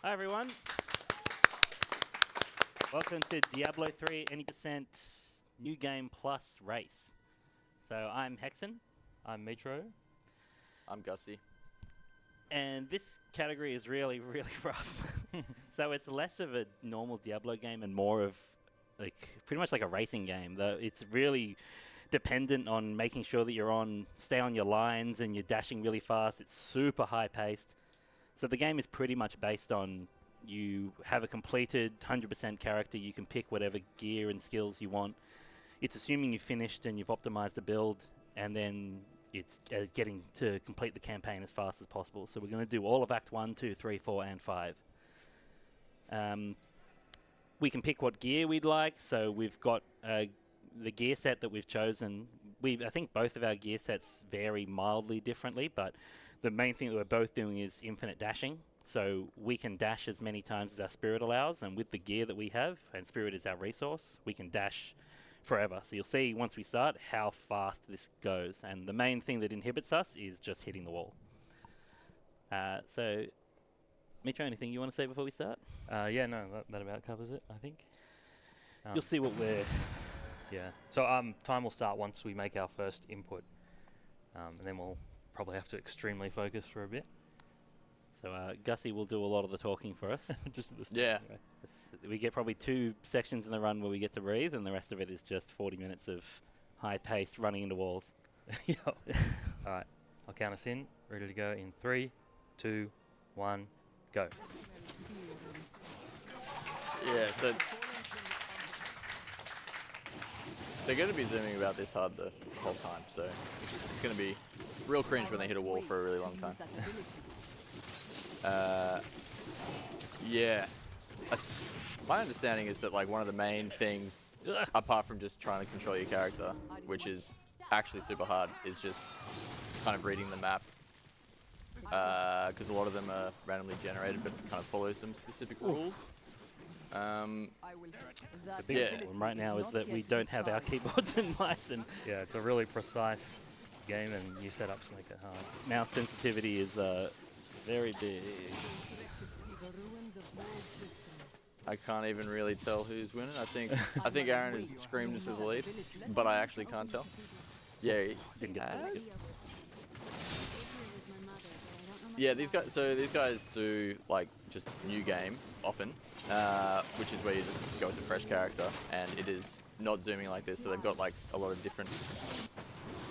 Hi everyone. Welcome to Diablo 3 80% New Game Plus race. So I'm Heckson. I'm meatr0o. I'm Gussie. And this category is really, really rough. So it's less of a normal Diablo game and more of pretty much like a racing game. Though it's really dependent on making sure that stay on your lines and you're dashing really fast. It's super high paced. So the game is pretty much based on you have a completed 100% character. You can pick whatever gear and skills you want. It's assuming you've finished and you've optimized the build, and then it's getting to complete the campaign as fast as possible. So we're going to do all of Act 1, 2, 3, 4, and 5. We can pick what gear we'd like. So we've got the gear set that we've chosen. I think both of our gear sets vary mildly differently, but the main thing that we're both doing is infinite dashing. So we can dash as many times as our spirit allows, and with the gear that we have, and spirit is our resource, we can dash forever. So you'll see once we start how fast this goes, and the main thing that inhibits us is just hitting the wall. So, meatr0o, anything you want to say before we start? Yeah, no, that about covers it, I think. You'll see what we're... Yeah. So time will start once we make our first input, and then we'll probably have to extremely focus for a bit. So Gussie will do a lot of the talking for us. Just at the start. Yeah. Anyway. We get probably 2 sections in the run where we get to breathe, and the rest of it is just 40 minutes of high-paced running into walls. Yo. All right. I'll count us in. Ready to go in 3, 2, 1, go. Yeah, so they're going to be zooming about this hard the whole time, so it's going to be real cringe when they hit a wall for a really long time. Yeah. My understanding is that like one of the main things, apart from just trying to control your character, which is actually super hard, is just kind of reading the map. Because a lot of them are randomly generated, but kind of follow some specific rules. The big problem right now is that we don't have our keyboards and mice, and Yeah, it's a really precise game, and new setups make it hard. mouse sensitivity is very big. I can't even really tell who's winning. I think Aaron has screamed into the lead, but I actually can't tell. Yeah, he Didn't get the has. Yeah, these guys do like just new game often, which is where you just go with a fresh character, and it is not zooming like this. So they've got like a lot of different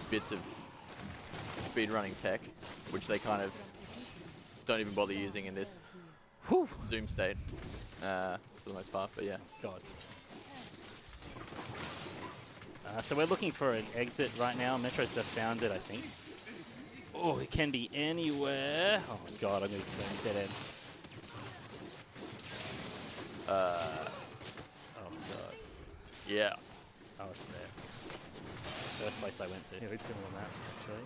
bits of speedrunning tech, which they kind of don't even bother using in this zoom state for the most part. But yeah, God. So we're looking for an exit right now. meatr0o's just found it, I think. Oh, it can be anywhere. Oh my God, I'm going to go dead end. Oh God. yeah. Oh, it's there. First place I went to. Yeah, it's similar maps, actually.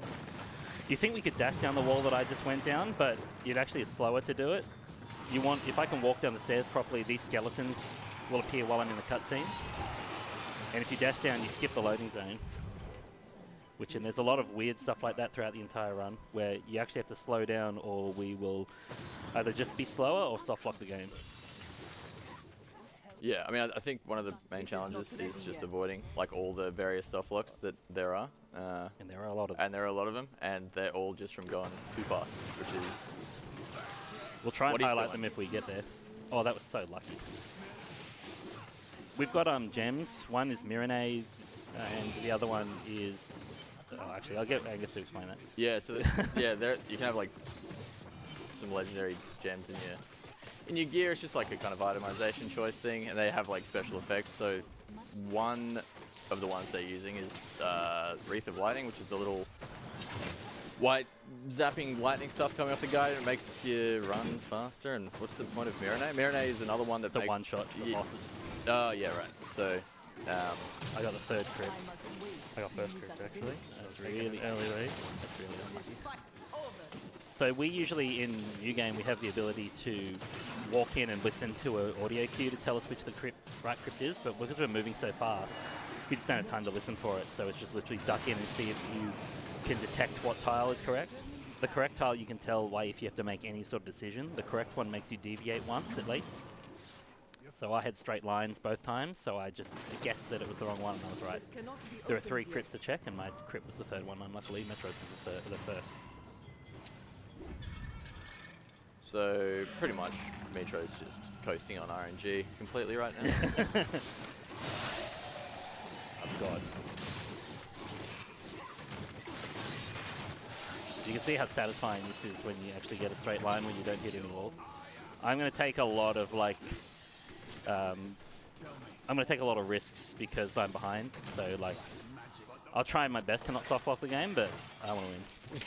You think we could dash down the wall that I just went down, but it actually is slower to do it. If I can walk down the stairs properly, these skeletons will appear while I'm in the cutscene. And if you dash down, you skip the loading zone. And there's a lot of weird stuff like that throughout the entire run, where you actually have to slow down, or we will either just be slower or soft lock the game. Yeah, I mean, I think one of the main challenges is just avoiding like all the various soft locks that there are. And there are a lot of them. And there are a lot of them, and they're all just from going too fast, which is... We'll try and What he's highlight doing. them if we get there. Oh, that was so lucky. We've got gems. One is meatr0o, and the other one is... Oh, actually, I'll get Angus to explain that. Yeah, so yeah, you can have like some legendary gems in your gear. It's just like a kind of itemization choice thing, and they have like special effects. So one of the ones they're using is Wreath of Lightning, which is the little white zapping lightning stuff coming off the guy. It makes you run faster. And what's the point of meatr0o? meatr0o is another one that It's a makes one-shot for the bosses. Oh yeah, right. So I got the third crit. I got first crit, actually. That was really Early lead. That's really unlucky. So we usually, in New Game, we have the ability to walk in and listen to an audio cue to tell us which the right crypt is, but because we're moving so fast, we just don't have time to listen for it, so it's just literally duck in and see if you can detect what tile is correct. the correct tile you can tell why if you have to make any sort of decision. The correct one makes you deviate once at least. So I had straight lines both times, so I just guessed that it was the wrong one and I was right. There are 3 crits to check and my crit was the 3rd one. Unluckily, meatr0o was the first. So pretty much meatr0o's just coasting on RNG completely right now. Oh god. You can see how satisfying this is when you actually get a straight line when you don't hit any walls. I'm going to take a lot of like, I'm going to take a lot of risks because I'm behind. So like, I'll try my best to not soft lock the game, but I want to win.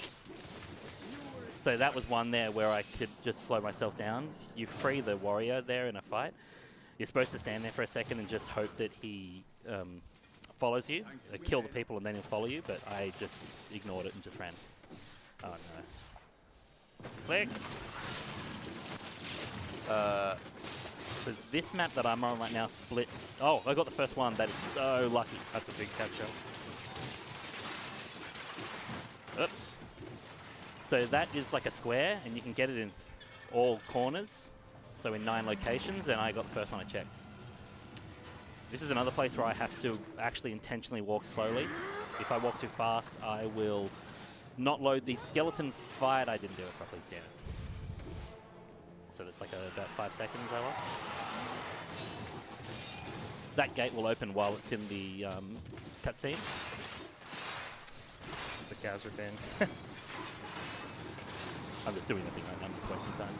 So that was one there where I could just slow myself down. You free the warrior there in a fight. You're supposed to stand there for a second and just hope that he follows you, kill the people and then he'll follow you, but I just ignored it and just ran. Oh no. Click! So this map that I'm on right now splits... Oh, I got the first one. That is so lucky. That's a big capture. Oop. So that is like a square, and you can get it in all corners. So in 9 locations, and I got the first one I checked. This is another place where I have to actually intentionally walk slowly. If I walk too fast, I will not load the skeleton fight. I didn't do it properly, damn it. So that's like about 5 seconds I lost. That gate will open while it's in the cutscene. It's the Kazra bin. I'm just doing nothing right now, I'm just wasting time.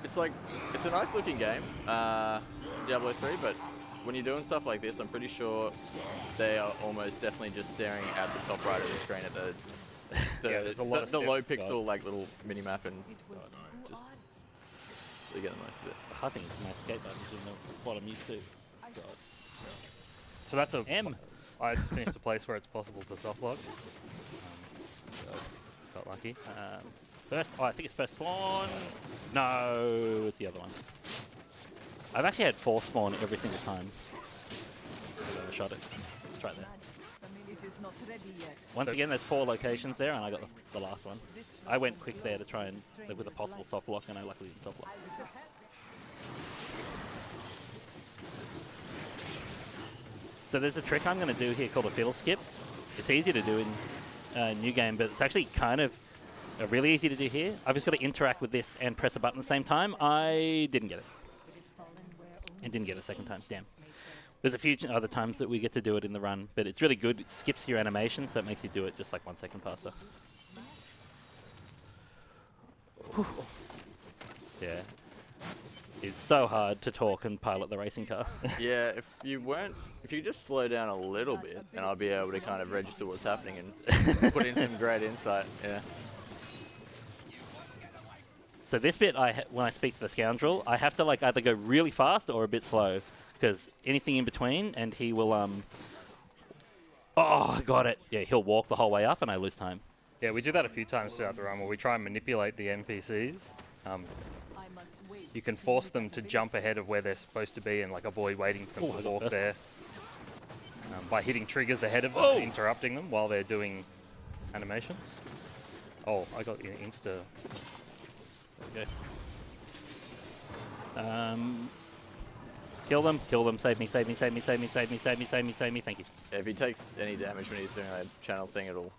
It's like, it's a nice looking game, Diablo 3, but when you're doing stuff like this, I'm pretty sure they are almost definitely just staring at the top right of the screen at Yeah, there's a lot of the low stuff. pixel like little mini map and just really get the most of it. The hard thing is my escape button's in the bottom used to. God. So that's a... M. I just finished a place where it's possible to soft lock. Got lucky. First, oh, I think it's first spawn. No, it's the other one. I've actually had 4th spawn every single time. I shot it. It's right there. Once again, there's 4 locations there, and I got the last one. I went quick there to try and with a possible soft lock, and I luckily didn't soft lock. So there's a trick I'm going to do here called a fiddle skip. It's easy to do in new game, but it's actually kind of really easy to do here. I've just got to interact with this and press a button at the same time. I didn't get it. And didn't get it a second time. Damn. There's a few other times that we get to do it in the run, but it's really good. It skips your animation, so it makes you do it just like 1 second faster. Whew. Yeah. It's so hard to talk and pilot the racing car. Yeah, if you just slow down a little bit, and I'll be able to kind of register what's happening and put in some great insight. Yeah. So this bit, when I speak to the scoundrel, I have to like either go really fast or a bit slow, because anything in between, and he will oh, I got it. Yeah, he'll walk the whole way up, and I lose time. Yeah, we do that a few times throughout the run where we try and manipulate the NPCs. You can force them to jump ahead of where they're supposed to be and like avoid waiting for them to walk there by hitting triggers ahead of them and interrupting them while they're doing animations. Oh, I got insta. Okay. Kill them, save me, save me, save me, save me, save me, save me, save me, save me, thank you. Yeah, if he takes any damage when he's doing that channel thing, it'll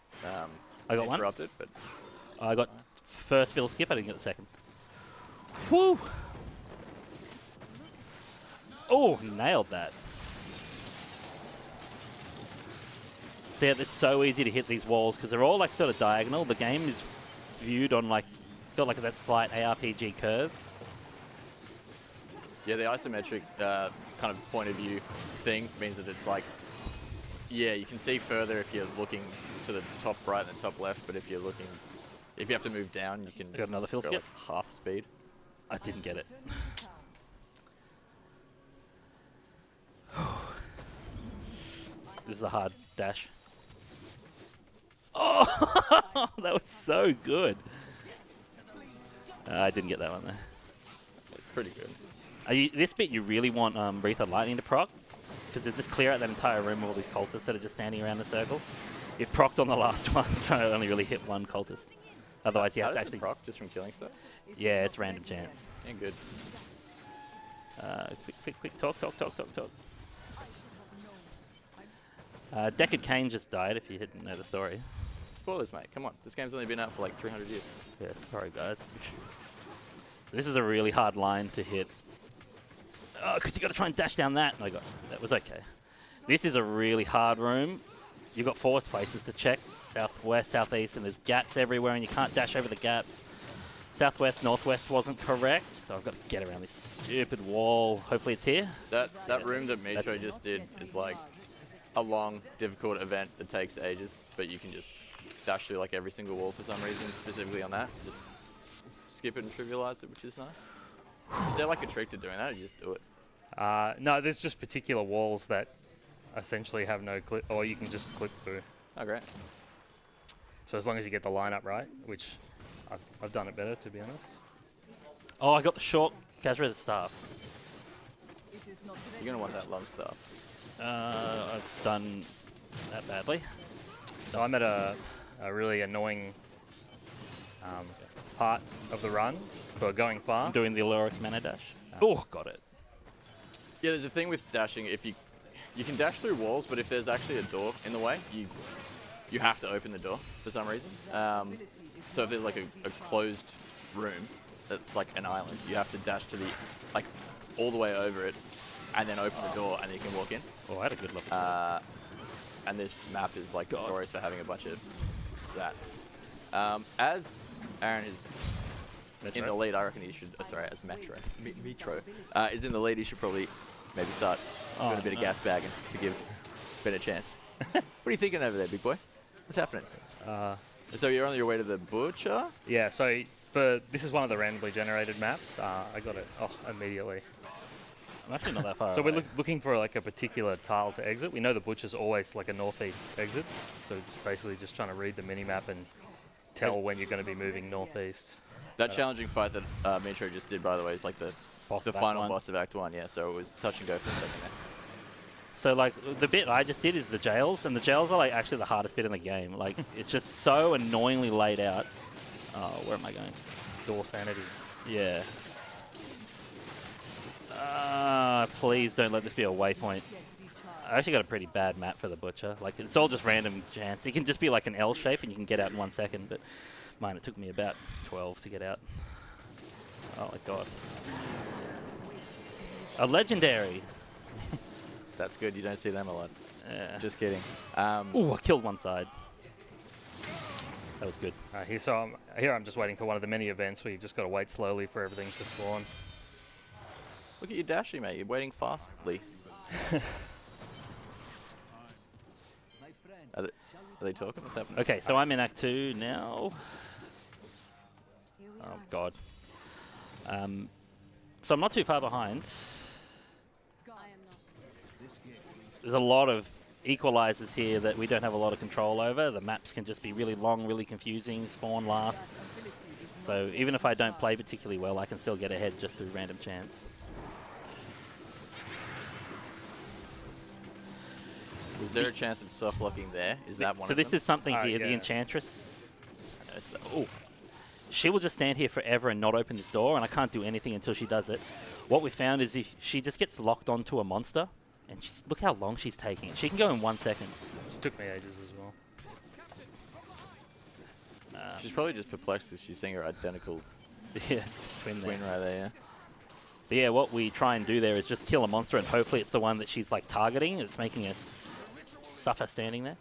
I got interrupt it, but I got first fiddle skip, I didn't get the second. Whew! Oh, nailed that. See, it's so easy to hit these walls because they're all like sort of diagonal. The game is viewed on like, it's got like that slight ARPG curve. yeah, the isometric kind of point of view thing means that it's like, yeah, you can see further if you're looking to the top right and the top left, but if you have to move down, you can I got another fiddle go skip. like half speed. I didn't get it. This is a hard dash. Oh, that was so good. I didn't get that one there. It's pretty good. This bit you really want Wreath of Lightning to proc, because it just clear out that entire room of all these cultists that are just standing around the circle. It procced on the last one, so I only really hit one cultist. Otherwise, you How have to does it actually... proc just from killing stuff? Yeah, it's random chance. Yeah, good. Quick, talk. Deckard Cain just died, if you didn't know the story. Spoilers, mate. Come on. This game's only been out for like 300 years. Yeah, sorry, guys. This is a really hard line to hit. Oh, because you got to try and dash down that. And that was okay. This is a really hard room. You've got 4 places to check. Southwest, southeast, and there's gaps everywhere, and you can't dash over the gaps. Southwest, northwest wasn't correct, so I've got to get around this stupid wall. Hopefully it's here. That room that meatr0o just did is like a long, difficult event that takes ages, but you can just dash through like every single wall for some reason, specifically on that. Just skip it and trivialize it, which is nice. Is there like a trick to doing that, or you just do it? No, there's just particular walls that essentially have no clip, or you can just clip through. Oh, great. So as long as you get the lineup right, which I've done it better, to be honest. Oh, I got the short Kazra staff. You're going to want that long stuff. I've done that badly. So I'm at a really annoying part of the run for going far. I'm doing the Alurix mana dash. Oh, got it. Yeah, there's a thing with dashing. If you can dash through walls, but if there's actually a door in the way, you have to open the door for some reason. So if there's like a closed room that's like an island, you have to dash to the all the way over it, and then open the door, and then you can walk in. Oh, I had a good level. And this map is like notorious for having a bunch of that. As Aaron is in the lead, I reckon he should. Sorry, as meatr0o is in the lead, he should probably maybe start doing a bit of gas bagging to give a better chance. What are you thinking over there, big boy? What's happening? So you're on your way to the butcher? Yeah. So this is one of the randomly generated maps. I got it immediately. I'm actually not that far So away. we're looking for like a particular tile to exit. We know the butcher's always like a northeast exit, so it's basically just trying to read the mini map and tell when you're going to be moving northeast. That challenging fight that meatr0o just did, by the way, is like the final boss of Act 1, yeah, so it was touch and go for a second there. So like the bit I just did is the jails, and the jails are like actually the hardest bit in the game. Like it's just so annoyingly laid out. Oh, where am I going? Door sanity. Yeah. Please don't let this be a waypoint. I actually got a pretty bad map for the butcher. Like it's all just random chance. It can just be like an L shape and you can get out in 1 second, but mine it took me about 12 to get out. Oh my god. A legendary. That's good, you don't see them a lot. Yeah. Just kidding. Ooh, I killed one side. That was good. Here I'm just waiting for one of the many events where you've just got to wait slowly for everything to spawn. Look at you dashing, mate. You're waiting fastly. Are they talking? What's happening? Okay, so I'm in Act 2 now. Oh, God. So I'm not too far behind. There's a lot of equalizers here that we don't have a lot of control over. The maps can just be really long, really confusing, spawn last. So even if I don't play particularly well, I can still get ahead just through random chance. Was there a chance of soft locking there? Is that one So of this them? is something here, yeah. the Enchantress. She will just stand here forever and not open this door, and I can't do anything until she does it. What we found is if she just gets locked onto a monster, and look how long she's taking it. She can go in 1 second. It took me ages as well. She's probably just perplexed because she's seeing her identical Yeah, twin twin right there, yeah. But yeah, what we try and do there is just kill a monster, and hopefully it's the one that she's like targeting. It's making us suffer standing there.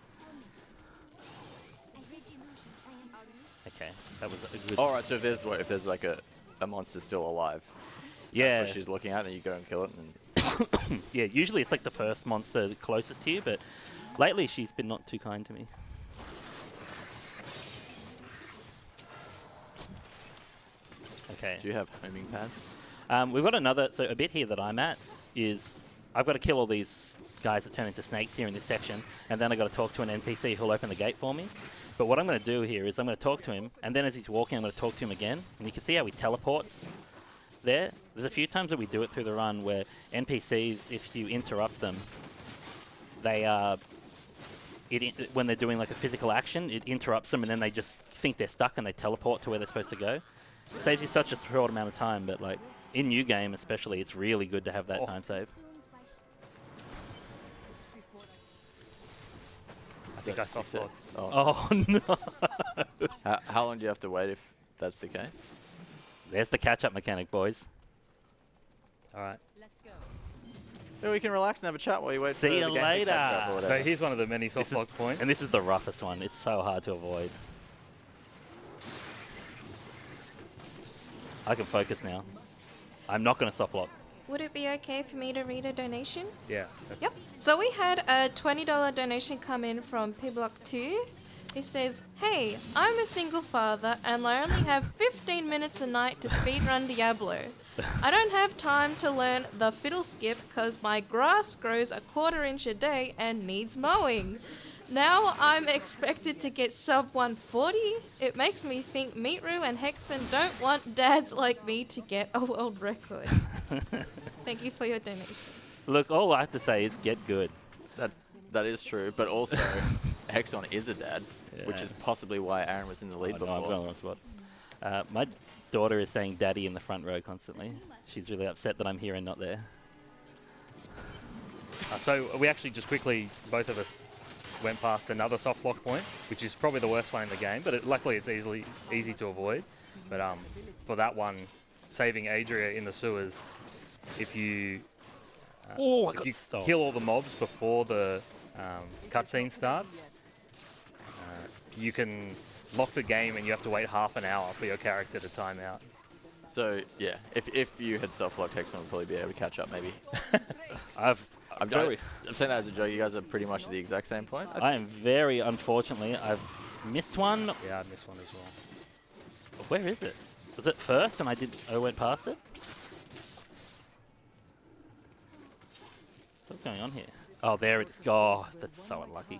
Okay, that was a good... Alright, so if there's like a monster still alive, yeah. that's what she's looking at, then you go and kill it. And Yeah, usually it's like the first monster closest to you, but lately she's been not too kind to me. Okay. do you have homing pads? We've got another, so a bit here that I'm at is I've got to kill all these guys that turn into snakes here in this section, and then I've got to talk to an NPC who'll open the gate for me. But what I'm going to do here is I'm going to talk to him, and then as he's walking, I'm going to talk to him again. And you can see how he teleports there. There's a few times that we do it through the run where NPCs, if you interrupt them, they when they're doing like a physical action, it interrupts them, and then they just think they're stuck and they teleport to where they're supposed to go. It saves you such a short amount of time, but like in new game especially, it's really good to have that time save. I think I soft locked. Oh no! How long do you have to wait if that's the case? There's the catch-up mechanic, boys. All right. So we can relax and have a chat while you wait for See the you game to catch up or later. whatever. So here's one of the many soft lock points. And this is the roughest one. It's so hard to avoid. I can focus now. I'm not going to soft lock. Would it be okay for me to read a donation? Yeah. Yep. So we had a $20 donation come in from Piblock2. It says, "Hey, I'm a single father and I only have 15 minutes a night to speedrun Diablo. I don't have time to learn the fiddle skip because my grass grows a quarter inch a day and needs mowing. Now I'm expected to get sub 140. It makes me think meatr0o and Heckson don't want dads like me to get a world record." Thank you for your donation. Look, all I have to say is get good. That is true, but also Heckson is a dad, which Yeah. is possibly why Aaron was in the lead Oh, no, I've before. gone wrong spot. My daughter is saying daddy in the front row constantly. She's really upset that I'm here and not there. So we actually just quickly, both of us went past another soft lock point, which is probably the worst one in the game, but luckily it's easy to avoid. But for that one, saving Adria in the sewers, if you kill all the mobs before the cutscene starts, you can lock the game and you have to wait half an hour for your character to time out. So yeah, if you had soft locked Heckson, would probably be able to catch up maybe. I'm I'm saying that as a joke. You guys are pretty much at the exact same point. I am very, unfortunately, I've missed one. Yeah, I missed one as well. Where is it? Was it first and I went past it? What's going on here? Oh, there it is. Oh, that's so unlucky.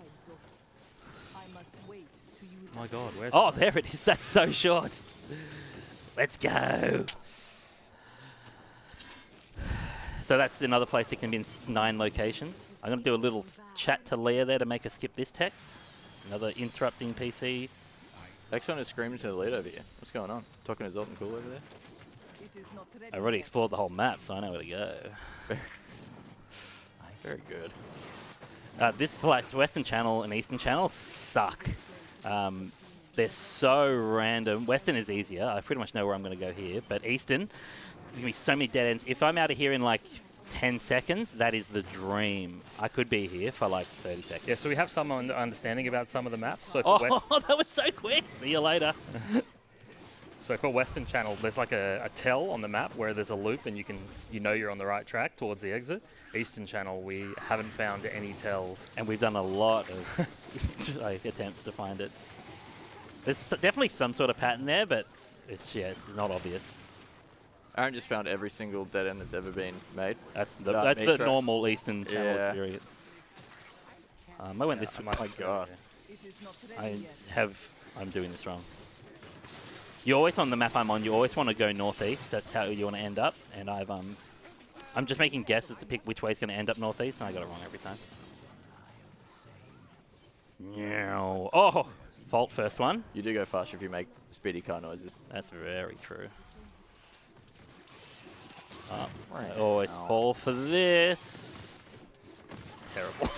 My God, where's Oh, there it is. That's so short. Let's go. So that's another place it can be in 9 locations. I'm going to do a little chat to Leah there to make her skip this text. Another interrupting PC. Heckson is screaming to the lead over here. What's going on? Talking to Zoltan Cool over there? I've already explored the whole map, so I know where to go. Very good. This place, Western Channel and Eastern Channel, suck. They're so random. Western is easier. I pretty much know where I'm going to go here. But Eastern, there's going to be so many dead ends. If I'm out of here in like 10 seconds, that is the dream. I could be here for like 30 seconds. Yeah, so we have some understanding about some of the maps. So Oh, that was so quick. See you later. So for Western Channel, there's like a tell on the map where there's a loop and you know you're on the right track towards the exit. Eastern Channel, we haven't found any tells. And we've done a lot of like, attempts to find it. There's definitely some sort of pattern there, but it's not obvious. Aaron just found every single dead end that's ever been made. That's the normal Eastern Channel Yeah. experience. I went this. Oh my God. I'm doing this wrong. You always on the map I'm on. You always want to go northeast. That's how you want to end up. And I'm just making guesses to pick which way is going to end up northeast, and I got it wrong every time. Oh, fault first one. You do go faster if you make speedy car noises. That's very true. I always fall for this. Terrible.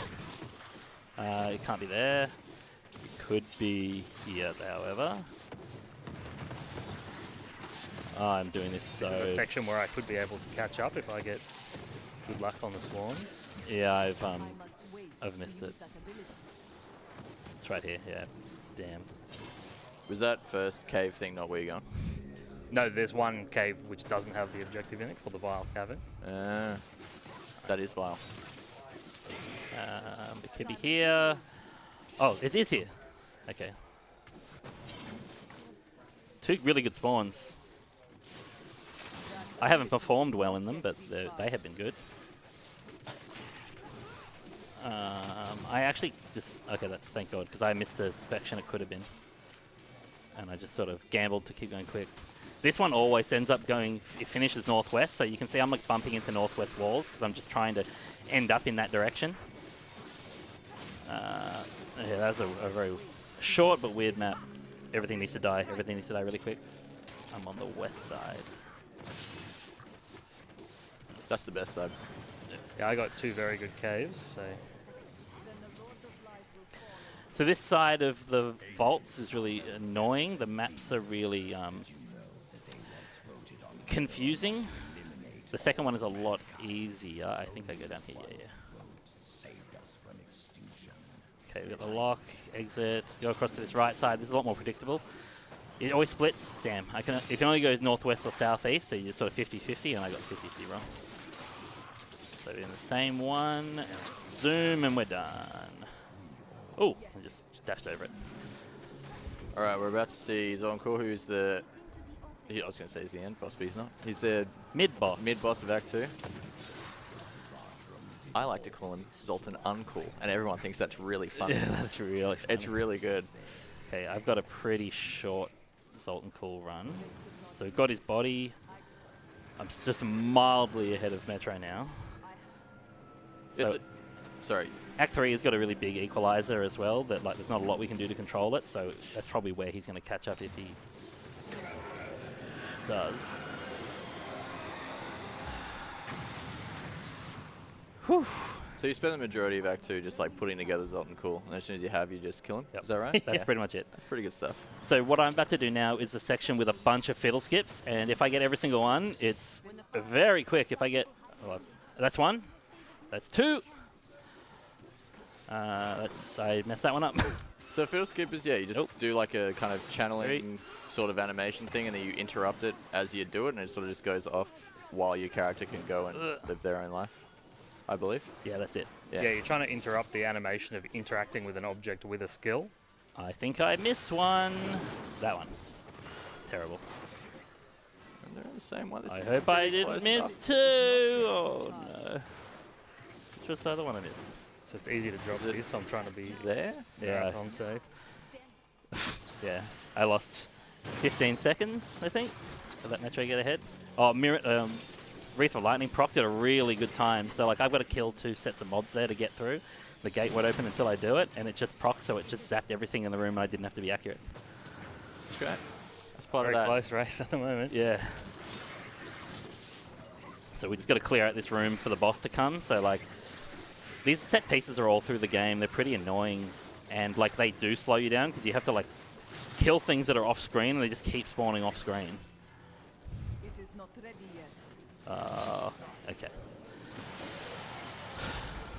It can't be there. It could be here, however. I'm doing this so... This is a section where I could be able to catch up if I get good luck on the spawns. Yeah, I've missed it. It's right here, yeah. Damn. Was that first cave thing not where you're going? No, there's one cave which doesn't have the objective in it, called the Vile Cavern. That is vile. It could be here. Oh, it is here. Okay. 2 really good spawns. I haven't performed well in them, but they have been good. I actually just... Okay, that's thank God, because I missed a section it could have been. And I just sort of gambled to keep going quick. This one always ends up going... It finishes northwest, so you can see I'm like bumping into northwest walls, because I'm just trying to end up in that direction. Yeah, that's a very short but weird map. Everything needs to die. Everything needs to die really quick. I'm on the west side. That's the best side. Yeah, I got 2 very good caves, so... So this side of the vaults is really annoying. The maps are really confusing. The second one is a lot easier. I think I go down here, yeah. Okay, we got the lock, exit, go across to this right side. This is a lot more predictable. It always splits. Damn, it can only go northwest or southeast, so you're sort of 50-50, and I got 50-50 wrong. So in the same one, zoom, and we're done. Oh, I just dashed over it. All right, we're about to see Zoncool, who's the... I was going to say he's the end boss, but he's not. He's the Mid-boss. mid-boss of Act 2. I like to call him Zoltan Uncool, and everyone thinks that's really funny. Yeah, that's really funny. It's really good. Okay, I've got a pretty short Zoltan Cool run. So we've got his body. I'm just mildly ahead of Metro now. So Sorry. Act 3 has got a really big equalizer as well, that like there's not a lot we can do to control it, so that's probably where he's going to catch up if he does. Whew. So you spend the majority of Act 2 just like putting together Zoltan Cool, and as soon as you have, you just kill him? Yep. Is that right? That's Yeah. pretty much it. That's pretty good stuff. So what I'm about to do now is a section with a bunch of fiddle skips, and if I get every single one, it's very quick. If I get... Oh, that's 1. That's 2. I messed that one up. So fiddle skip is, yeah, you just do like a kind of channeling sort of animation thing, and then you interrupt it as you do it, and it sort of just goes off while your character can go and live their own life, I believe. Yeah, that's it. Yeah, you're trying to interrupt the animation of interacting with an object with a skill. I think I missed one. That one. Terrible. And they're the same one. This I is hope I pretty didn't close miss enough. 2. Oh, no. Which was the other one I missed? So it's easy to drop Is it these, so I'm trying to be There? marathon safe. Yeah, I lost 15 seconds, I think, to let Metro get ahead. Oh, Wreath of Lightning proc did a really good time. So, like, I've got to kill 2 sets of mobs there to get through. The gate won't open until I do it, and it just procs, so it just zapped everything in the room, and I didn't have to be accurate. That's great. That's part Very of that. close race at the moment. Yeah. So we just got to clear out this room for the boss to come. So, like, these set pieces are all through the game. They're pretty annoying, and, like, they do slow you down because you have to, like, kill things that are off screen, and they just keep spawning off screen. It is not ready yet. Okay.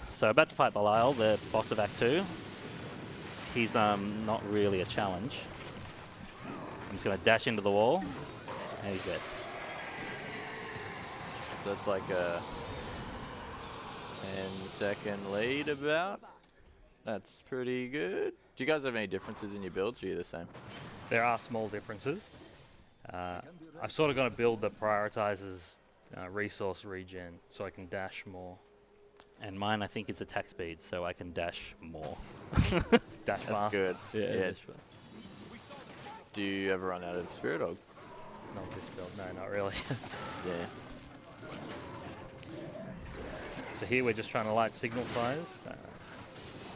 So about to fight Belial, the boss of Act 2. He's not really a challenge. I'm just going to dash into the wall, and he's dead. So that's like a 10-second lead about. That's pretty good. Do you guys have any differences in your builds, or are you the same? There are small differences. I've sort of got a build that prioritizes resource regen, so I can dash more. And mine, I think, is attack speed, so I can dash more. Dash That's fast. good. Yeah. Yeah. Do you ever run out of spirit or? Not this build, no, not really. Yeah. So here we're just trying to light signal fires.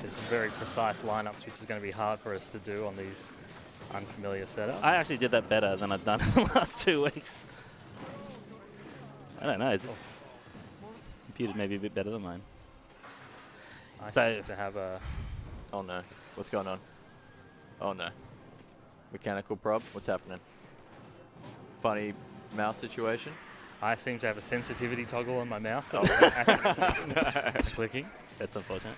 There's some very precise lineups, which is going to be hard for us to do on these unfamiliar setups. I actually did that better than I've done in the last 2 weeks. I don't know. Computer may be a bit better than mine. I So- seem to have a... Oh no. What's going on? Oh no. Mechanical prob? What's happening? Funny mouse situation? I seem to have a sensitivity toggle on my mouse. Oh. Clicking. That's unfortunate.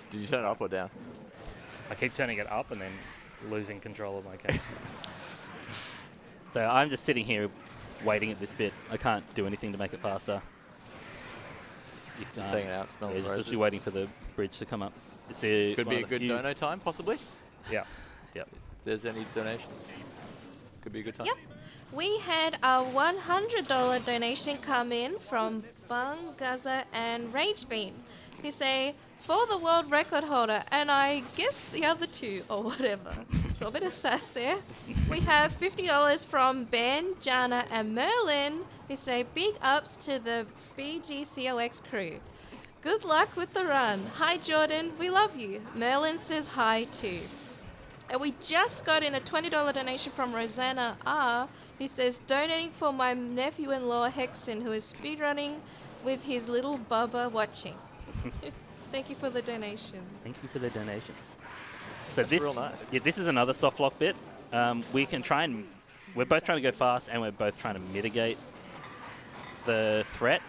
Did you turn it up or down? I keep turning it up and then losing control of my camera. So I'm just sitting here waiting at this bit. I can't do anything to make it faster. You Just can't. hanging out, smelling Yeah, the just roses. actually waiting for the bridge to come up. It's a, Could one be a of the good few- dono time, possibly. Yeah. Yep. If there's any donations, could be a good time. Yep. We had a $100 donation come in from Bung, Gaza, and Ragebeam. They say, for the world record holder, and I guess the other 2, or whatever. Got a bit of sass there. We have $50 from Ben, Jana, and Merlin, who say, big ups to the BGCOX crew. Good luck with the run. Hi, Jordan. We love you. Merlin says hi too. And we just got in a $20 donation from Rosanna R, who says, donating for my nephew-in-law Heckson, who is speedrunning with his little Bubba watching. Thank you for the donations. Thank you for the donations. So That's this, real nice. Yeah, this is another soft lock bit. We can try and we're both trying to go fast, and we're both trying to mitigate the threat.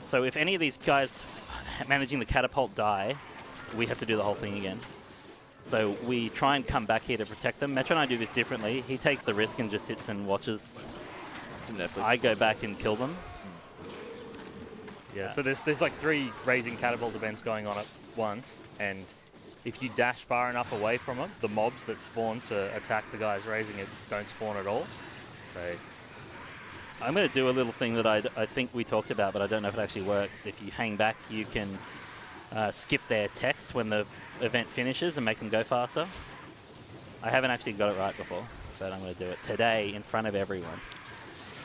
So if any of these guys managing the catapult die, we have to do the whole thing again. So we try and come back here to protect them. meatr0o and I do this differently. He takes the risk and just sits and watches. Some Netflix. I go back and kill them. Yeah, so there's like 3 raising catapult events going on at once, and if you dash far enough away from them, the mobs that spawn to attack the guys raising it don't spawn at all. So I'm going to do a little thing that I think we talked about, but I don't know if it actually works. If you hang back, you can skip their text when the event finishes and make them go faster. I haven't actually got it right before, but I'm going to do it today in front of everyone.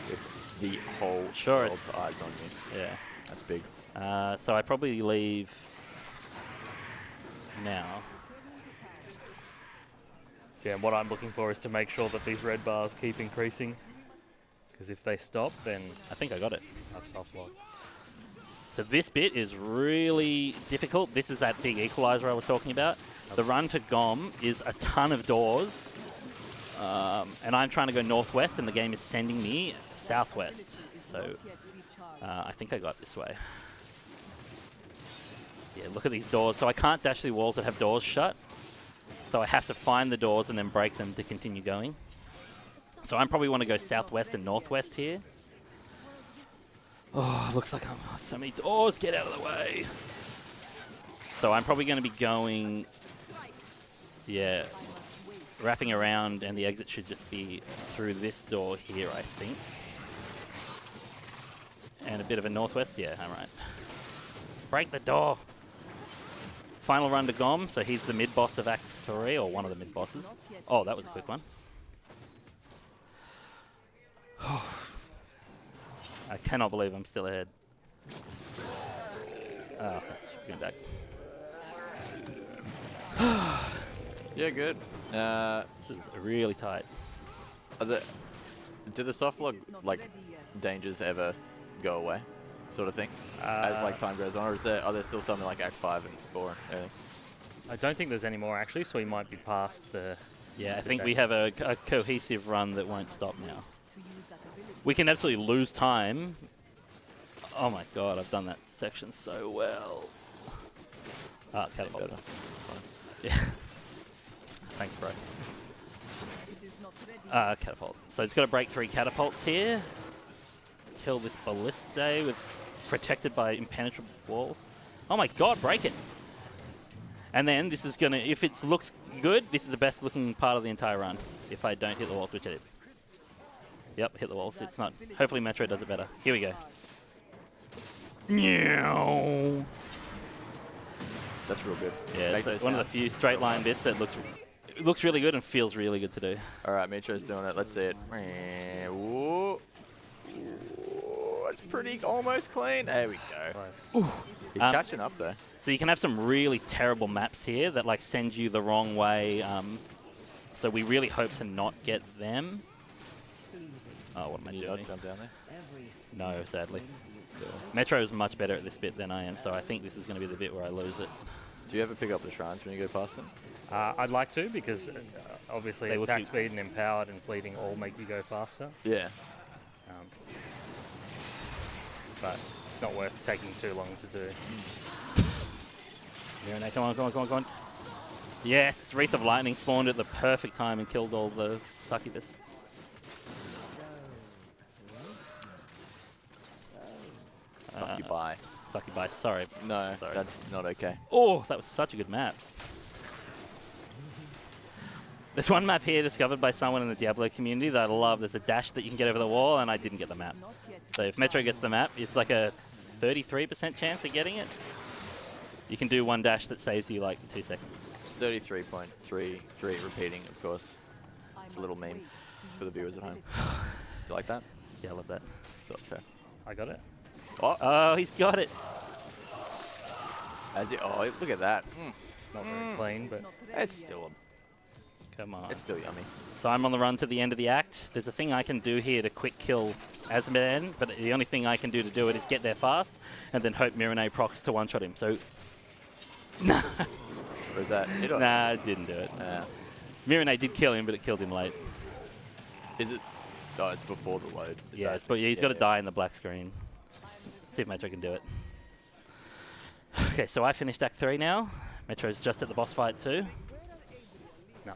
With the whole Sure, world's eyes on you. Yeah. That's big. So I probably leave now. yeah, what I'm looking for is to make sure that these red bars keep increasing, because if they stop, then I think I got it. I've soft locked. So this bit is really difficult. This is that big equalizer I was talking about. The run to GOM is a ton of doors, and I'm trying to go northwest, and the game is sending me southwest. So I think I got this way. Yeah, look at these doors. So I can't dash through walls that have doors shut. So I have to find the doors and then break them to continue going. So I probably want to go southwest and northwest here. Oh, looks like so many doors. Get out of the way. So I'm probably going to be going, yeah, wrapping around, and the exit should just be through this door here, I think. And a bit of a northwest. Yeah, all right. Break the door. Final run to GOM, so he's the mid-boss of Act 3, or one of the mid-bosses. Oh, that was a quick one. I cannot believe I'm still ahead. Oh, that's going back. Yeah, good. This is really tight. Do the soft lock like dangers ever go away, sort of thing, as like time goes on, or are there still something like Act 5 and 4 and everything? I don't think there's any more actually, so we might be past the. Yeah, I think we have a cohesive run that won't stop now. We can absolutely lose time. Oh my god, I've done that section so well. Ah, catapult. Yeah. Thanks, bro. Catapult. So it's got to break 3 catapults here. Kill this ballista with protected by impenetrable walls. Oh my god, break it! And then this is gonna, if it looks good, this is the best looking part of the entire run. If I don't hit the walls, which I did. Yep, hit the walls. It's not. Hopefully meatr0o does it better. Here we go. Meow. That's real good. Yeah, Make it's those one of the sounds. few straight line bits that looks really good and feels really good to do. All right, meatr0o's doing it. Let's see it. Ooh. It's pretty almost clean. There we go. Nice. He's catching up there. So you can have some really terrible maps here that like send you the wrong way. So we really hope to not get them. Oh, what am I Can you doing? not jump down there? No, sadly. meatr0o is much better at this bit than I am, so I think this is going to be the bit where I lose it. Do you ever pick up the shrines when you go past them? I'd like to, because obviously They will attack keep- speed and empowered and fleeting all make you go faster. Yeah. But it's not worth taking too long to do. Here, come on, come on, come on, come on. Yes, Wreath of Lightning spawned at the perfect time and killed all the succubus. Succubi. Succubi, sorry. No, Sorry. that's not okay. Oh, that was such a good map. There's one map here discovered by someone in the Diablo community that I love. There's a dash that you can get over the wall, and I didn't get the map. So if meatr0o gets the map, it's like a 33% chance of getting it. You can do one dash that saves you like 2 seconds. It's 33.33 repeating, of course. It's a little meme for the viewers at home. Do you like that? Yeah, I love that. Thought so. I got it. Oh, Oh, he's got it. As it, oh, look at that. Not very clean, but It's still Come on. it's still yummy. So I'm on the run to the end of the act. There's a thing I can do here to quick kill ASM, but the only thing I can do to do it is get there fast and then hope meatr0o procs to one-shot him. So, nah. Was that it? Or? Nah, it didn't do it. meatr0o did kill him, but it killed him late. Is it? Oh, it's before the load. Is Yeah, that, but he's got to die in the black screen. See if meatr0o can do it. Okay, so I finished Act 3 now. meatr0o's just at the boss fight too. no.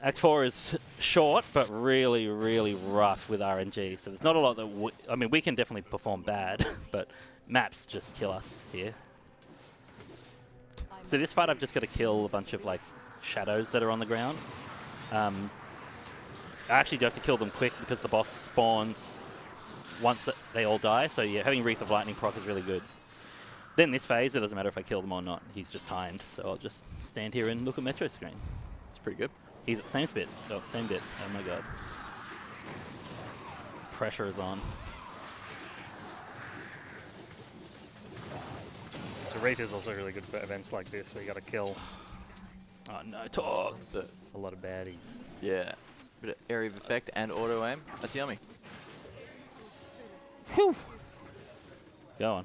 Act 4 is short, but really, really rough with RNG. So there's not a lot that I mean, we can definitely perform bad, but maps just kill us here. So this fight, I've just got to kill a bunch of like shadows that are on the ground. I actually do have to kill them quick because the boss spawns once they all die. So yeah, having Wreath of Lightning proc is really good. Then this phase, it doesn't matter if I kill them or not. He's just timed, so I'll just stand here and look at meatr0o's screen. It's pretty good. He's at the same bit. Oh, same bit. Oh my god. Pressure is on. So Wreath is also really good for events like this where you got to kill Oh no, talk. a lot of baddies. Yeah. Bit of area of effect and auto aim. That's yummy. Whew. Go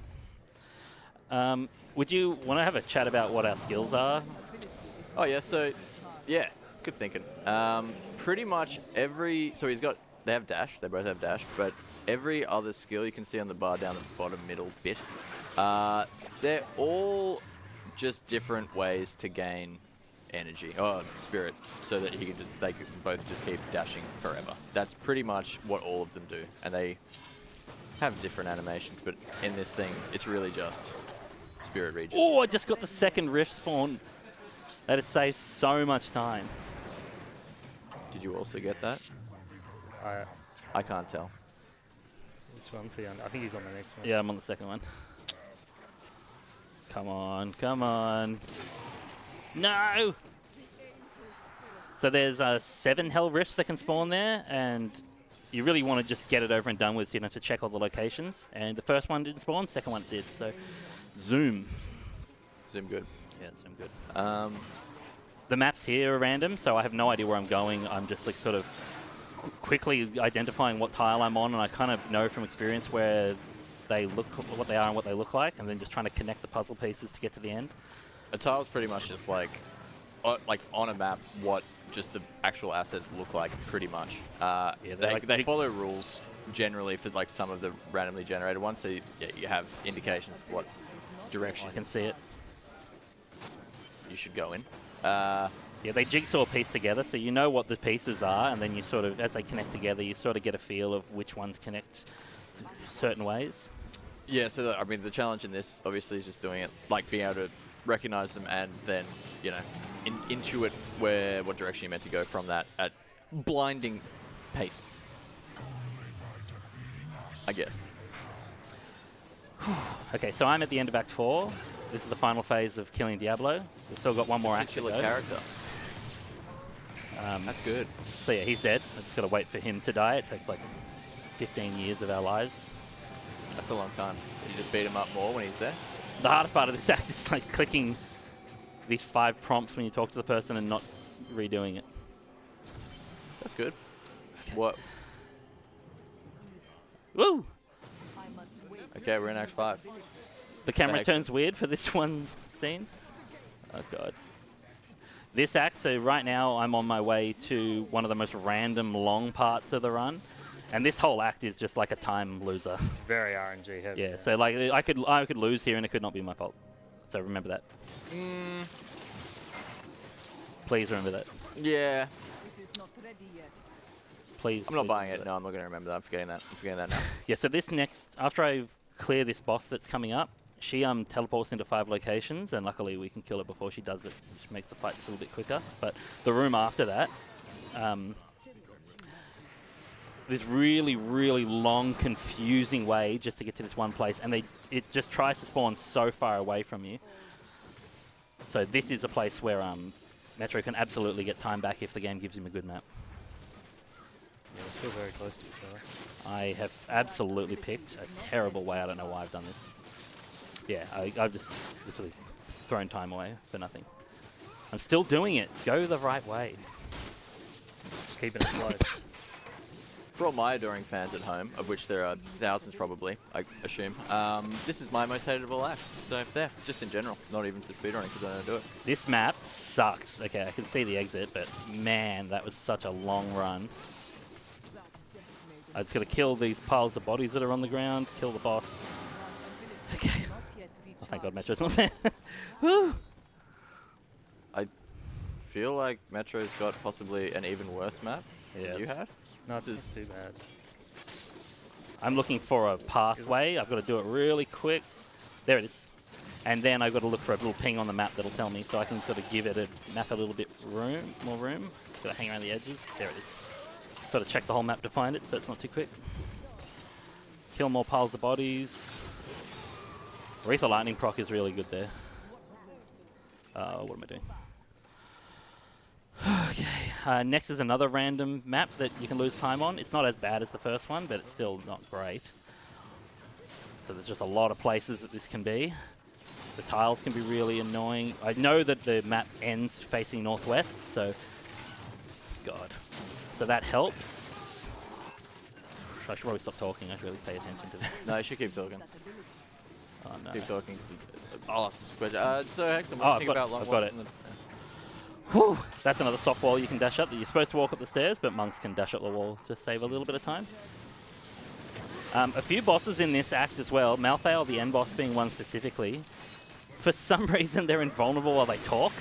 on. Would you want to have a chat about what our skills are? Oh yeah. So, yeah. Good thinking. Pretty much every. So they have dash. They both have dash, but every other skill you can see on the bar down the bottom middle bit. They're all just different ways to gain energy, spirit, so that they can both just keep dashing forever. That's pretty much what all of them do, and they have different animations, but in this thing, it's really just spirit regen. Oh, I just got the second rift spawn. That has saved so much time. Did you also get that? I can't tell. Which one's he on? I think he's on the next one. Yeah, I'm on the second one. Come on, come on. No! So there's 7 hell rifts that can spawn there, and you really want to just get it over and done with so you don't have to check all the locations. And the first one didn't spawn, second one did, so zoom. Zoom good. Yeah, zoom good. The maps here are random, so I have no idea where I'm going. I'm just like sort of quickly identifying what tile I'm on, and I kind of know from experience where they look, what they are and what they look like, and then just trying to connect the puzzle pieces to get to the end. A tile's pretty much just like on a map what just the actual assets look like, pretty much. Yeah, they follow rules generally for like some of the randomly generated ones, so you have indications of what direction I can see it. you should go in. Yeah, they jigsaw piece together, so you know what the pieces are, and then you sort of, as they connect together, you sort of get a feel of which ones connect certain ways. Yeah, so I mean, the challenge in this obviously is just doing it, like being able to recognize them and then, you know, intuit what direction you're meant to go from that at blinding pace, I guess. Okay, so I'm at the end of Act 4. This is the final phase of killing Diablo. We've still got one more act to Titular go. character. That's good. So yeah, he's dead. I just got to wait for him to die. It takes like 15 years of our lives. That's a long time. You just beat him up more when he's there? The hardest part of this act is like clicking these 5 prompts when you talk to the person and not redoing it. That's good. What? Woo! Okay, we're in Act 5. The camera heck? turns weird for this one scene. Oh god. This act, so right now I'm on my way to one of the most random long parts of the run. And this whole act is just like a time loser. It's very RNG heavy. Yeah, so like I could lose here and it could not be my fault. So remember that. Please remember that. Yeah. It is not ready yet. Please. I'm not please buying remember it. that. No, I'm not going to remember that. I'm forgetting that now. Yeah, so this next, after I clear this boss that's coming up, she teleports into 5 locations, and luckily we can kill her before she does it, which makes the fight just a little bit quicker. But the room after that, this really, really long, confusing way just to get to this one place, and it just tries to spawn so far away from you. So this is a place where meitr0o can absolutely get time back if the game gives him a good map. Yeah, we're still very close to each other. I have absolutely picked a terrible way. I don't know why I've done this. Yeah, I've just literally thrown time away for nothing. I'm still doing it. Go the right way. Just keeping it slow. For all my adoring fans at home, of which there are thousands probably, I assume, this is my most hateable axe. So there, just in general, not even for speedrunning because I don't do it. This map sucks. Okay, I can see the exit, but man, that was such a long run. I just gotta kill these piles of bodies that are on the ground, kill the boss. Okay. Oh, thank God Metro's not there. Woo! I feel like Metro's got possibly an even worse map than you had. No, it's This not too bad. I'm looking for a pathway. I've got to do it really quick. There it is. And then I've got to look for a little ping on the map that'll tell me, so I can sort of give it a map a little bit more room. Got to hang around the edges. There it is. Sort of check the whole map to find it, so it's not too quick. Kill more piles of bodies. Aretha Lightning proc is really good there. What am I doing? Okay. Next is another random map that you can lose time on. It's not as bad as the first one, but it's still not great. So there's just a lot of places that this can be. The tiles can be really annoying. I know that the map ends facing northwest, so... God. So that helps. I should probably stop talking. I should really pay attention to that. No, you should keep talking. Oh, no. Keep talking. I'll ask some questions. So, Heckson, what do Oh, you think about long I've got walks it. in the- Whew, that's another soft wall you can dash up. You're supposed to walk up the stairs, but monks can dash up the wall to save a little bit of time. A few bosses in this act as well. Malthael, the end boss being one specifically. For some reason, they're invulnerable while they talk.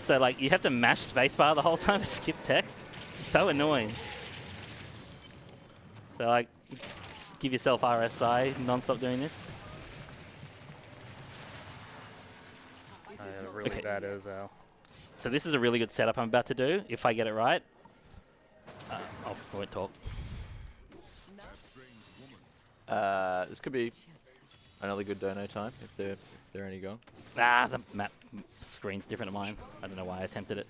So, like, you have to mash spacebar the whole time to skip text. So annoying. So, like, give yourself RSI, non-stop doing this. I had a really Okay. bad Erzal. So this is a really good setup I'm about to do. If I get it right, I won't talk. This could be another good dono time if they're any gone. Ah, the map screen's different to mine. I don't know why I attempted it.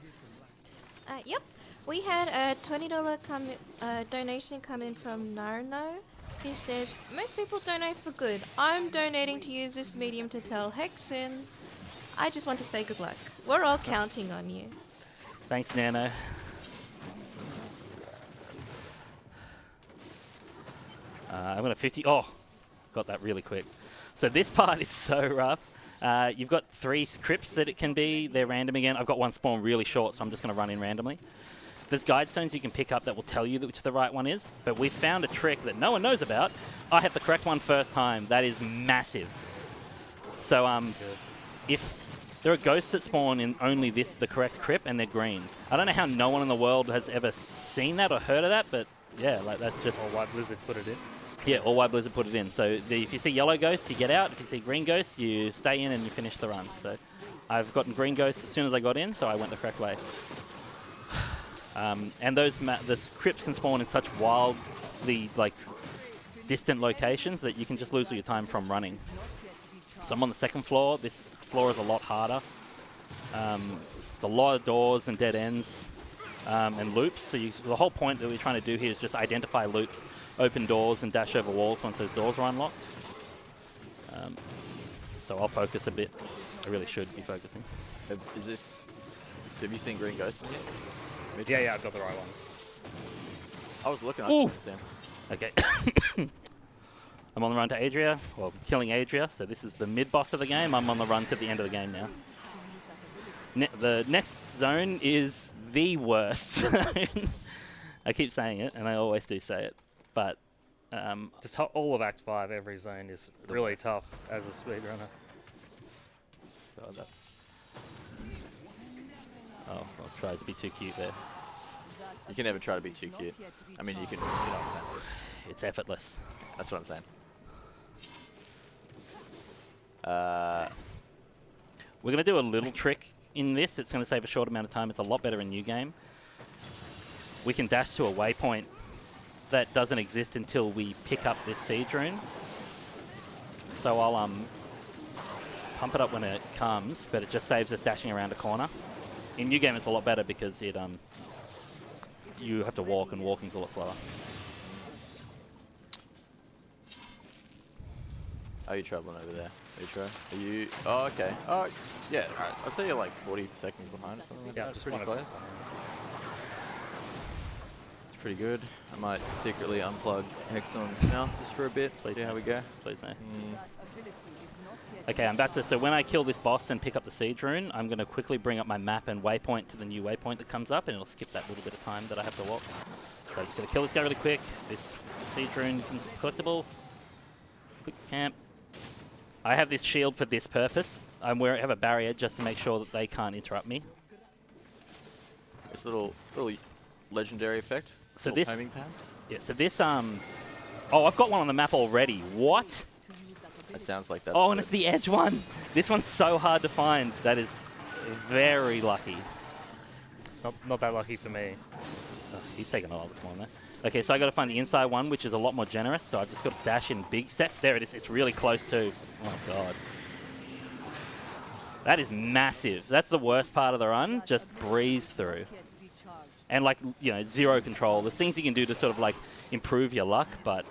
Yep. We had a $20 donation come in from meatr0o. He says, most people donate for good. I'm donating to use this medium to tell Heckson. I just want to say good luck. We're all counting on you. Thanks, Nano. I'm gonna 50. Oh, got that really quick. So this part is so rough. You've got 3 crypts that it can be. They're random again. I've got one spawn really short, so I'm just gonna run in randomly. There's guide stones you can pick up that will tell you which the right one is, but we found a trick that no one knows about. I have the correct one first time. That is massive. So if there are ghosts that spawn in only the correct crypt, and they're green. I don't know how no one in the world has ever seen that or heard of that, but yeah, like that's just... Or White Blizzard put it in. Yeah, or White Blizzard put it in. So if you see yellow ghosts, you get out. If you see green ghosts, you stay in and you finish the run. So I've gotten green ghosts as soon as I got in, so I went the correct way. And the crypts can spawn in such wildly distant locations that you can just lose all your time from running. So I'm on the 2nd floor. This floor is a lot harder. It's a lot of doors and dead ends and loops. So the whole point that we're trying to do here is just identify loops, open doors, and dash over walls once those doors are unlocked. So I'll focus a bit. I really should be focusing. Have you seen green ghosts in here? Yeah, I've got the right one. I was looking. I Ooh. couldn't see 'em. Okay. I'm on the run to Adria. Well, killing Adria. So this is the mid-boss of the game. I'm on the run to the end of the game now. The next zone is the worst zone. I keep saying it, and I always do say it. But... Just all of Act 5, every zone is really tough as a speedrunner. God, that's... Oh, I'll try to be too cute there. You can never try to be too cute. I mean, you can. You know what I'm saying. It's effortless. That's what I'm saying. We're going to do a little trick in this. It's going to save a short amount of time. It's a lot better in New Game. We can dash to a waypoint that doesn't exist until we pick up this siege rune. So I'll pump it up when it comes, but it just saves us dashing around a corner. In New Game, it's a lot better because it you have to walk, and walking's a lot slower. Are you traveling over there, meatr0o? Are you? Oh, okay. Oh, yeah. All right. I'll say you're like 40 seconds behind or something like Yeah, that. just Pretty one close. It's pretty good. I might secretly unplug Heckson now just for a bit. Please See how no. we go. Please no. That ability is not yet Okay, I'm about to. So when I kill this boss and pick up the siege rune, I'm going to quickly bring up my map and waypoint to the new waypoint that comes up, and it'll skip that little bit of time that I have to walk. So I'm just going to kill this guy really quick. This siege rune becomes collectible. Quick camp. I have this shield for this purpose. I have a barrier just to make sure that they can't interrupt me. This little legendary effect. So little this- homing pants. Yeah. So this Oh, I've got one on the map already. What? It sounds like that. Oh, and it's the edge one. This one's so hard to find. That is very lucky. Not that lucky for me. Oh, he's taking a lot of time there. Okay, so I got to find the inside one, which is a lot more generous. So I've just got to dash in big sets. There it is. It's really close too. Oh god, that is massive. That's the worst part of the run. Just breeze through, yet recharged. and like zero control. There's things you can do to sort of like improve your luck, but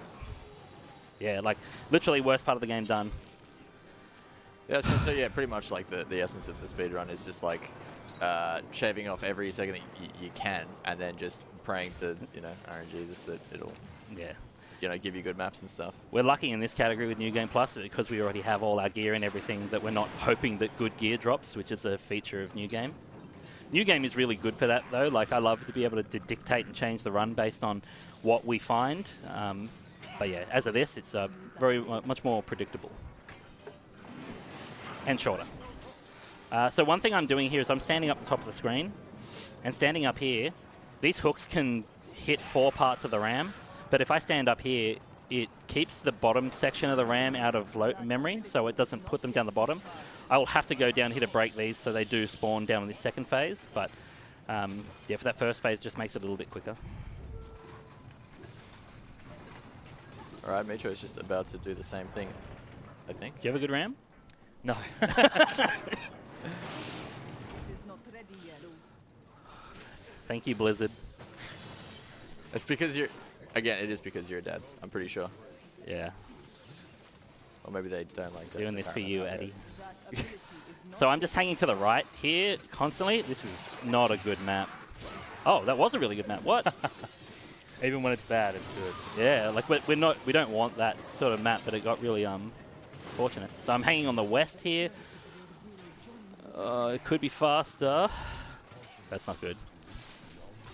yeah, like literally worst part of the game done. Yeah, so yeah, pretty much like the essence of the speedrun is just like shaving off every second that you can, and then just praying to RNG just that it'll Yeah. give you good maps and stuff. We're lucky in this category with New Game Plus because we already have all our gear and everything that we're not hoping that good gear drops, which is a feature of New Game. New Game is really good for that, though. Like, I love to be able to dictate and change the run based on what we find. But yeah, as of this, it's very much more predictable and shorter. So one thing I'm doing here is I'm standing up the top of the screen, and standing up here, these hooks can hit 4 parts of the RAM. But if I stand up here, it keeps the bottom section of the RAM out of memory, so it doesn't put them down the bottom. I will have to go down here to break these, so they do spawn down in this second phase. But yeah, for that first phase, just makes it a little bit quicker. All right, meatr0o is just about to do the same thing, I think. Do you have a good RAM? No. It is not ready yet. Thank you, Blizzard. It's because you're... Again, it is because you're a dad, I'm pretty sure. Yeah, Or maybe they don't like that. doing this for you, Eddie. That ability is not So I'm just hanging to the right here constantly. This is not a good map. Oh, that was a really good map. What? Even when it's bad, it's good. Yeah, like we don't want that sort of map, but it got really fortunate. So I'm hanging on the west here. It could be faster. That's not good.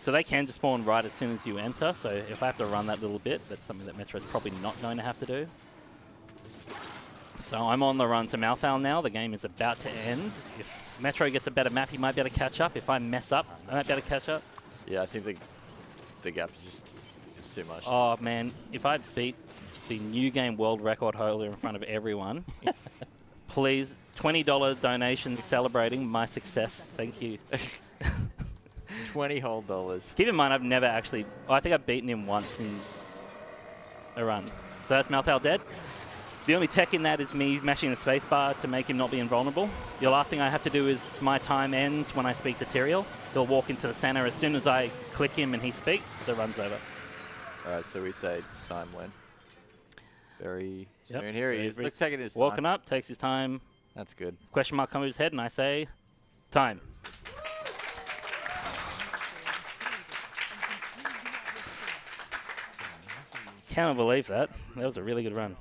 So they can just spawn right as soon as you enter. So if I have to run that little bit, that's something that meatr0o is probably not going to have to do. So I'm on the run to Malthal now. The game is about to end. If meatr0o gets a better map, he might be able to catch up. If I mess up, I might be able to catch up. Yeah, I think the gap is just... It's too much. Oh man, if I beat the New Game world record holder in front of everyone, please, $20 donations celebrating my success. Thank you. $20 whole dollars. Keep in mind, I've never actually... I think I've beaten him once in a run. So that's Malthal dead. The only tech in that is me mashing the spacebar to make him not be invulnerable. The last thing I have to do is my time ends when I speak to Tyrael. He'll walk into the center. As soon as I click him and he speaks, the run's over. All right, so we say time when? Very soon. Yep, Here he very, is. very Look, taking his Walking time. up, takes his time. That's good. Question mark comes to his head, and I say, time. Can't believe that. That was a really good run.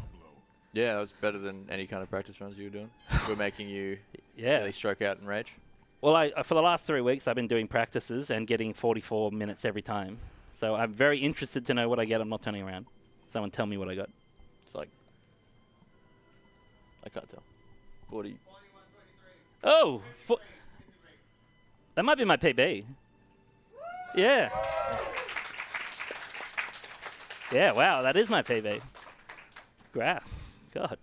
Yeah, that was better than any kind of practice runs you were doing. We're making you Yeah. really stroke out and rage. Well, for the last 3 weeks, I've been doing practices and getting 44 minutes every time. So I'm very interested to know what I get. I'm not turning around. Someone tell me what I got. It's like... I can't tell. 40... Oh! That might be my PB. Yeah. Yeah, wow, that is my PB. Graph. God.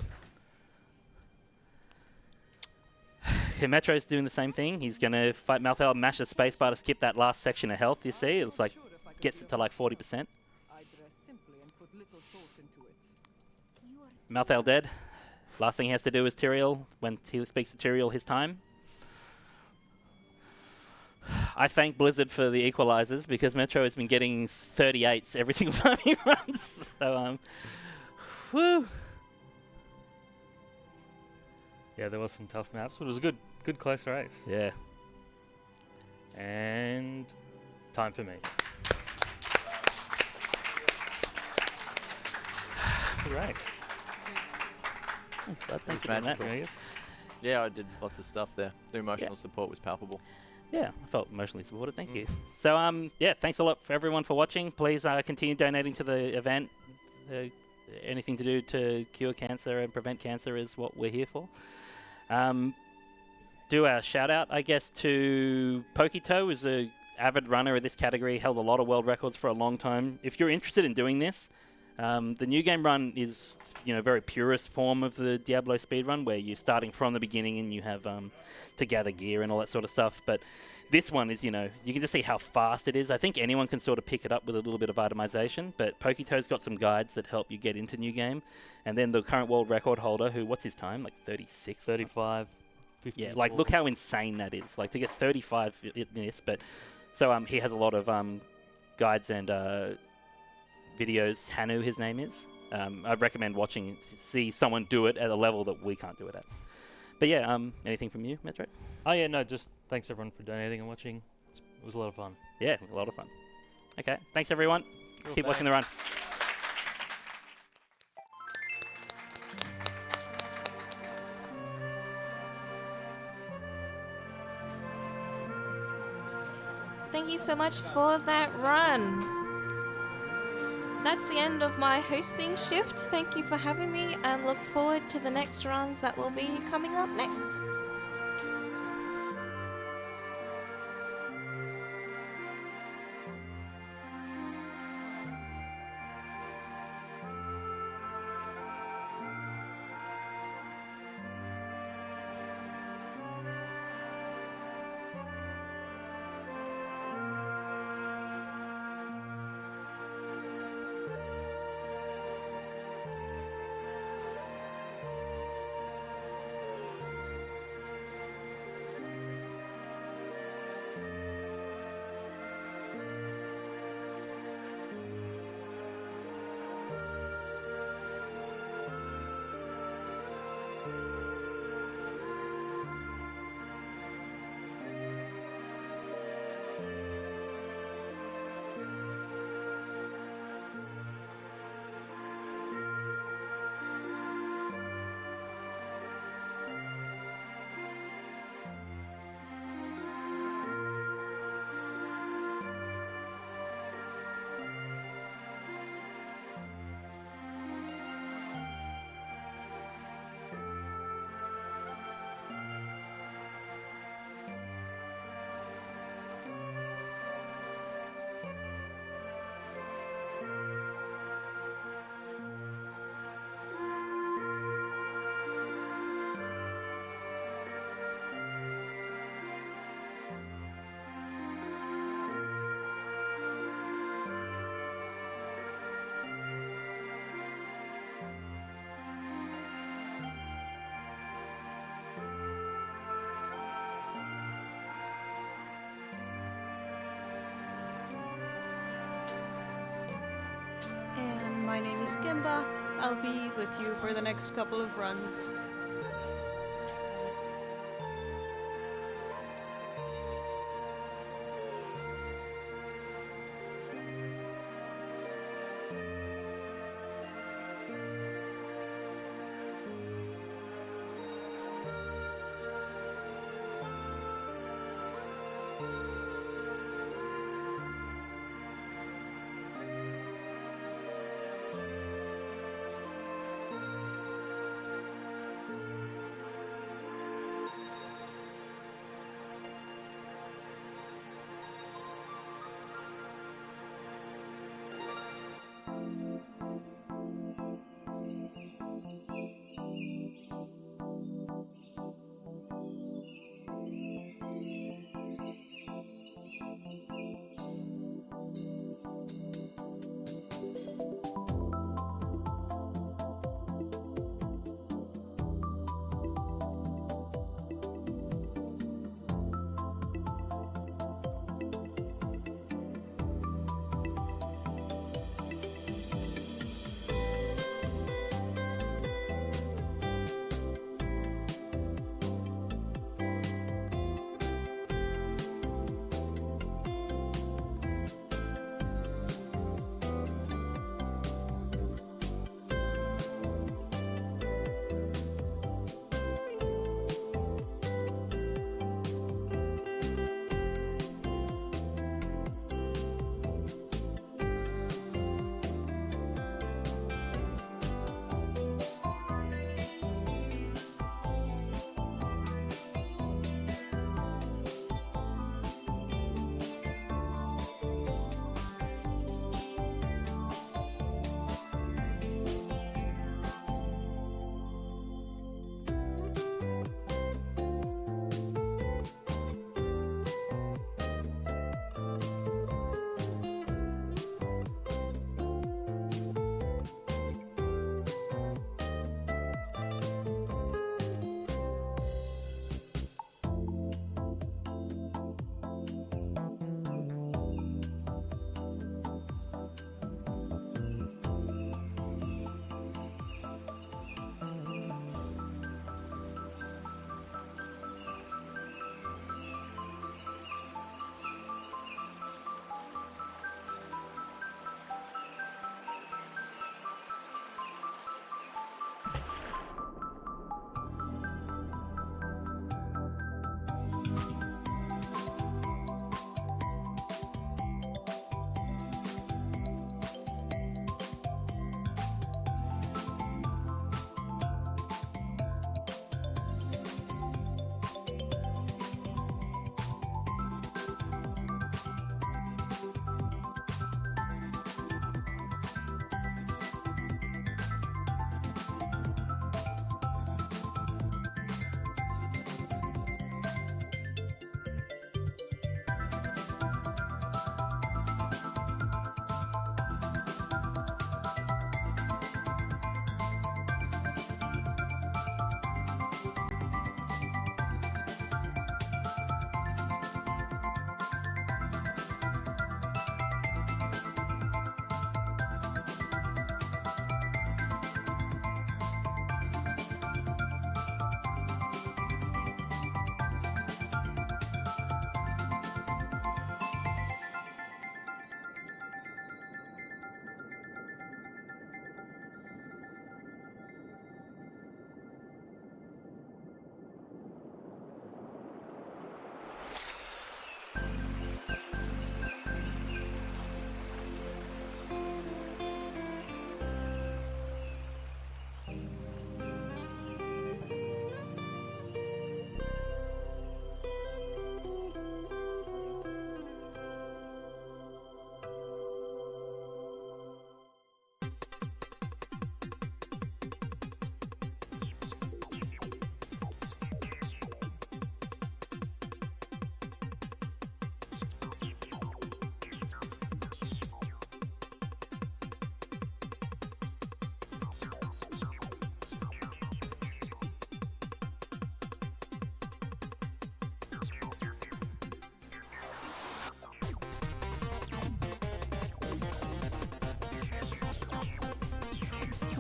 Okay, meatr0o's doing the same thing. He's going to fight Malthal, mash the spacebar to skip that last section of health, you see? It's like, gets it to like 40%. I dress simply and put little thought into it. Malthal dead. Last thing he has to do is Tyrael. When he speaks to Tyrael, his time. I thank Blizzard for the equalizers because meatr0o has been getting 38s every single time he runs. So, whew. Yeah, there was some tough maps, but it was a good close race. Yeah. And time for me. Good race. Thanks for doing that. magical. Yeah, I did lots of stuff there. The emotional support was palpable. Yeah, I felt emotionally supported. Thank you. So, yeah, thanks a lot for everyone for watching. Please continue donating to the event. Anything to do to cure cancer and prevent cancer is what we're here for. Do a shout out, I guess, to meatr0o, who's a avid runner of this category, held a lot of world records for a long time. If you're interested in doing this, the new game run is, very purest form of the Diablo speedrun, where you're starting from the beginning and you have to gather gear and all that sort of stuff. But this one is, you can just see how fast it is. I think anyone can sort of pick it up with a little bit of itemization, but meatr0o's got some guides that help you get into new game. And then the current world record holder, what's his time? Like 36? 35, 54. Yeah, like look how insane that is. Like to get 35 in this, but so he has a lot of guides and videos. Hanu, his name is. I'd recommend watching to see someone do it at a level that we can't do it at. But yeah, anything from you, meatr0o? Oh yeah, no, just thanks everyone for donating and watching. It was a lot of fun. Yeah, a lot of fun. Okay, thanks everyone. Keep watching the run. Thank you so much for that run. That's the end of my hosting shift. Thank you for having me and look forward to the next runs that will be coming up next. And my name is Gimba. I'll be with you for the next couple of runs.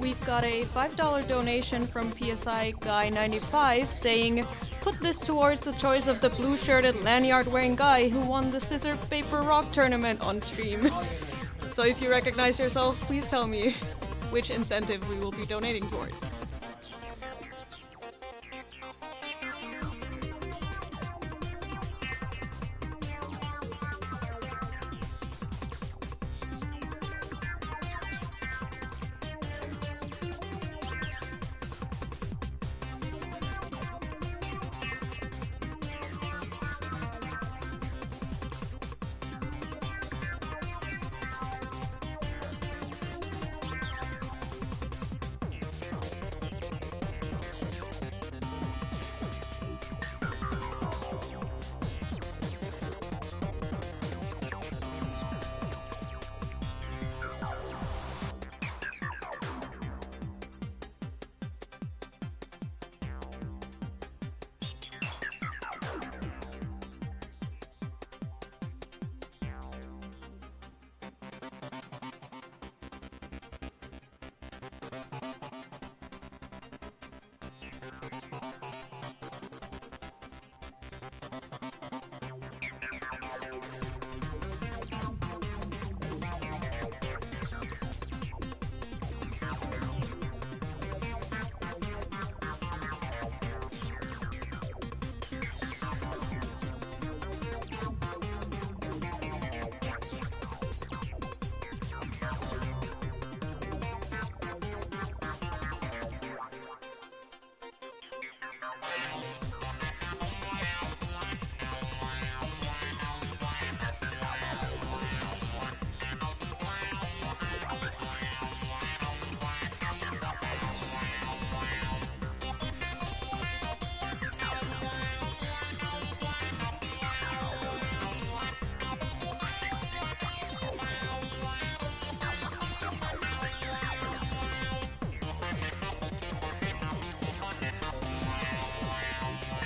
we've got a $5 donation from PSI Guy 95 saying, "Put this towards the choice of the blue-shirted lanyard-wearing guy who won the Scissor Paper Rock tournament on stream." So if you recognize yourself, please tell me which incentive we will be donating towards.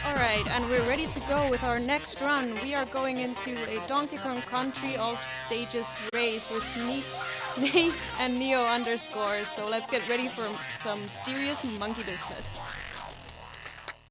Alright, and we're ready to go with our next run. We are going into a Donkey Kong Country all stages race with Nate and Neo_. So let's get ready for some serious monkey business.